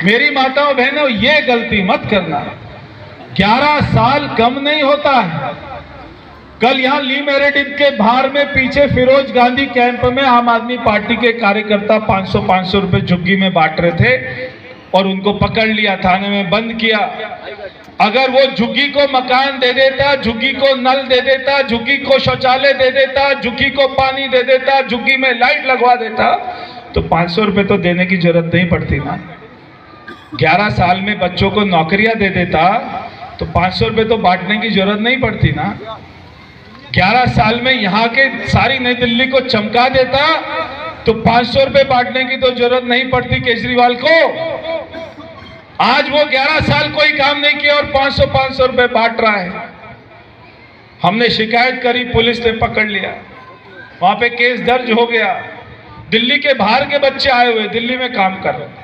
मेरी माताओं बहनों, ये गलती मत करना। 11 साल कम नहीं होता है। कल यहां ली मेरेडिथ के बाहर में पीछे फिरोज गांधी कैंप में आम आदमी पार्टी के कार्यकर्ता 500-500 रुपए झुग्गी में बांट रहे थे और उनको पकड़ लिया, थाने में बंद किया। अगर वो झुग्गी को मकान दे देता, झुग्गी को नल दे देता, झुग्गी को शौचालय दे देता, झुग्गी को पानी दे देता, झुग्गी में लाइट लगवा देता, तो 500 रुपए तो देने की जरूरत नहीं पड़ती ना। 11 साल में बच्चों को नौकरियां दे देता तो 500 रुपए तो बांटने की जरूरत नहीं पड़ती ना। 11 साल में यहाँ के सारी नई दिल्ली को चमका देता तो 500 रुपए बांटने की तो जरूरत नहीं पड़ती केजरीवाल को। आज वो 11 साल कोई काम नहीं किया और 500-500 रुपए बांट रहा है। हमने शिकायत करी, पुलिस ने पकड़ लिया, वहां पे केस दर्ज हो गया। दिल्ली के बाहर के बच्चे आए हुए दिल्ली में काम कर रहे,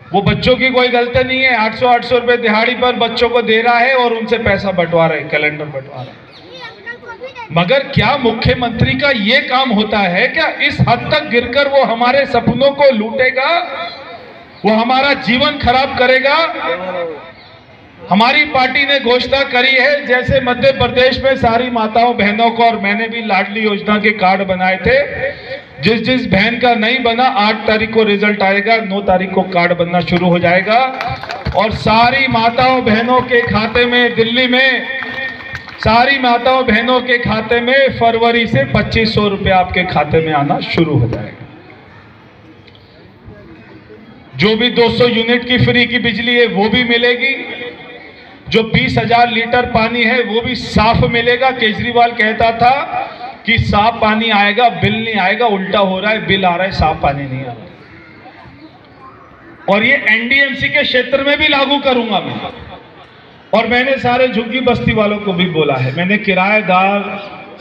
वो बच्चों की कोई गलती नहीं है। 800-800 रुपए दिहाड़ी पर बच्चों को दे रहा है और उनसे पैसा बंटवा रहे, कैलेंडर बंटवा रहे। मगर क्या मुख्यमंत्री का ये काम होता है? क्या इस हद तक गिरकर वो हमारे सपनों को लूटेगा, वो हमारा जीवन खराब करेगा? हमारी पार्टी ने घोषणा करी है, जैसे मध्य प्रदेश में सारी माताओं बहनों को, और मैंने भी लाडली योजना के कार्ड बनाए थे, जिस बहन का नहीं बना 8 तारीख को रिजल्ट आएगा, 9 तारीख को कार्ड बनना शुरू हो जाएगा और सारी माताओं बहनों के खाते में, दिल्ली में सारी माताओं बहनों के खाते में फरवरी से 2500 रुपए आपके खाते में आना शुरू हो जाएगा। जो भी 200 यूनिट की फ्री की बिजली है वो भी मिलेगी। जो 20,000 लीटर पानी है वो भी साफ मिलेगा। केजरीवाल कहता था कि साफ पानी आएगा, बिल नहीं आएगा। उल्टा हो रहा है, बिल आ रहा है, साफ पानी नहीं आ रहा। और ये एनडीएमसी के क्षेत्र में भी लागू करूंगा मैं। और मैंने सारे झुग्गी बस्ती वालों को भी बोला है, मैंने किराएदार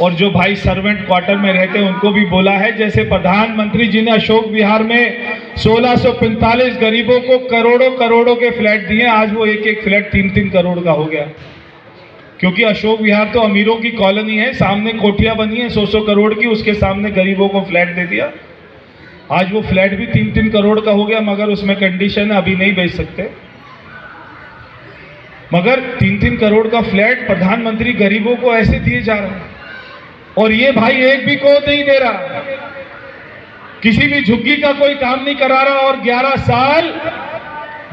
और जो भाई सर्वेंट क्वार्टर में रहते हैं उनको भी बोला है। जैसे प्रधानमंत्री जी ने अशोक विहार में 1645 गरीबों को करोड़ों करोड़ों के फ्लैट दिए, आज वो एक एक फ्लैट 3-3 करोड़ का हो गया। क्योंकि अशोक विहार तो अमीरों की कॉलोनी है, सामने कोठियां बनी है 100-100 करोड़ की, उसके सामने गरीबों को फ्लैट दे दिया। आज वो फ्लैट भी 3-3 करोड़ का हो गया, मगर उसमें कंडीशन है अभी नहीं बेच सकते। मगर 3-3 करोड़ का फ्लैट प्रधानमंत्री गरीबों को ऐसे दिए जा रहे हैं। और ये भाई एक भी को नहीं दे रहा, किसी भी झुग्गी का कोई काम नहीं करा रहा। और 11 साल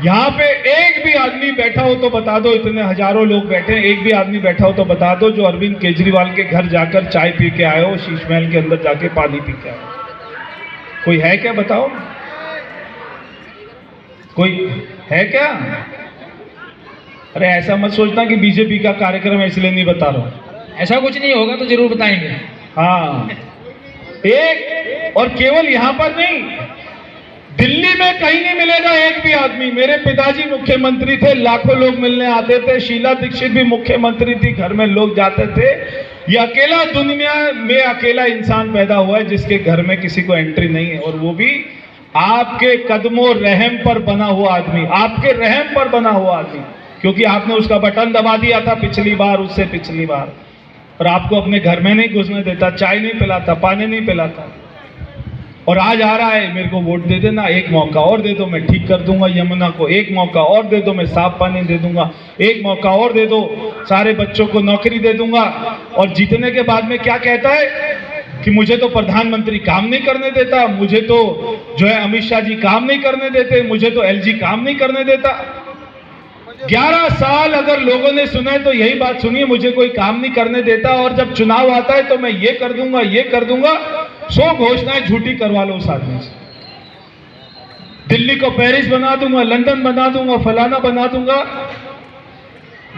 यहां पे एक भी आदमी बैठा हो तो बता दो, इतने हजारों लोग बैठे हैं, एक भी आदमी बैठा हो तो बता दो जो अरविंद केजरीवाल के घर जाकर चाय पी के आए हो, शीश महल के अंदर जाके पानी पी के आए हो। कोई है क्या? बताओ, कोई है क्या? अरे ऐसा मत सोचना कि बीजेपी का कार्यक्रम है इसलिए नहीं बता रहा हूं। ऐसा कुछ नहीं होगा तो जरूर बताएंगे। हाँ, एक और केवल यहां पर नहीं, दिल्ली में कहीं नहीं मिलेगा एक भी आदमी। मेरे पिताजी मुख्यमंत्री थे, लाखों लोग मिलने आते थे। शीला दीक्षित भी मुख्यमंत्री थी, घर में लोग जाते थे। ये अकेला दुनिया में अकेला इंसान पैदा हुआ है जिसके घर में किसी को एंट्री नहीं है, और वो भी आपके कदमों रहम पर बना हुआ आदमी, आपके रहम पर बना हुआ आदमी। क्योंकि आपने उसका बटन दबा दिया था पिछली बार, उससे पिछली बार, और आपको अपने घर में नहीं घुसने देता, चाय नहीं पिलाता, पानी नहीं पिलाता। और आज आ रहा है, मेरे को वोट दे देना, एक मौका और दे दो, मैं ठीक कर दूंगा यमुना को, एक मौका और दे दो, मैं साफ पानी दे दूंगा, एक मौका और दे दो, सारे बच्चों को नौकरी दे दूंगा। और जीतने के बाद में क्या कहता है कि मुझे तो प्रधानमंत्री काम नहीं करने देता, मुझे तो जो है अमित शाह जी काम नहीं करने देते, मुझे तो एलजी काम नहीं करने देता। 11 साल अगर लोगों ने सुना है तो यही बात सुनिए, मुझे कोई काम नहीं करने देता, और जब चुनाव आता है तो मैं ये कर दूंगा, ये कर दूंगा। 100 घोषणाएं झूठी करवा लो उस आदमी से। दिल्ली को पेरिस बना दूंगा, लंदन बना दूंगा, फलाना बना दूंगा।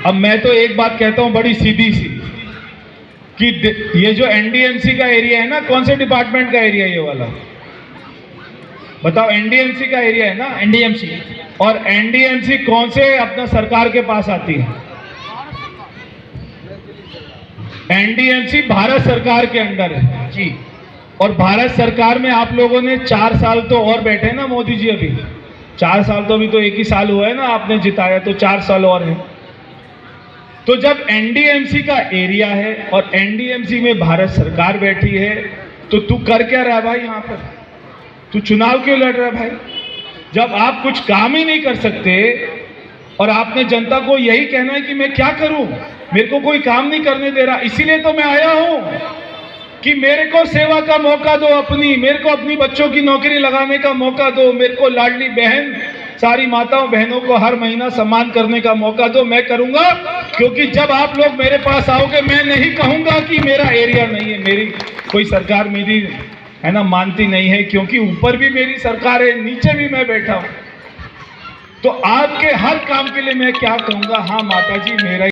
अब मैं तो एक बात कहता हूं बड़ी सीधी सी, कि ये जो एनडीएमसी का एरिया है ना, कौन से डिपार्टमेंट का एरिया ये वाला बताओ? एनडीएमसी का एरिया है ना, एनडीएमसी। और एनडीएमसी कौन से अपना सरकार के पास आती है? एनडीएमसी भारत सरकार के अंडर है जी। और भारत सरकार में आप लोगों ने 4 साल तो और बैठे ना मोदी जी। अभी 4 साल तो अभी तो 1 ही साल हुआ है ना, आपने जिताया, तो 4 साल और है। तो जब एनडीएमसी का एरिया है और एनडीएमसी में भारत सरकार बैठी है, तो तू कर क्या रहा भाई यहाँ पर? तू चुनाव क्यों लड़ रहा है भाई? जब आप कुछ काम ही नहीं कर सकते और आपने जनता को यही कहना है कि मैं क्या करूं, मेरे को कोई काम नहीं करने दे रहा, इसीलिए तो मैं आया हूं कि मेरे को सेवा का मौका दो, मेरे को अपनी बच्चों की नौकरी लगाने का मौका दो, मेरे को लाडली बहन सारी माताओं बहनों को हर महीना सम्मान करने का मौका दो। मैं करूंगा, क्योंकि जब आप लोग मेरे पास आओगे मैं नहीं कहूंगा कि मेरा एरिया नहीं है, मेरी कोई सरकार मेरी है ना मानती नहीं है, क्योंकि ऊपर भी मेरी सरकार है, नीचे भी मैं बैठा हूं। तो आपके हर काम के लिए मैं क्या कहूंगा, हाँ माता जी मेरा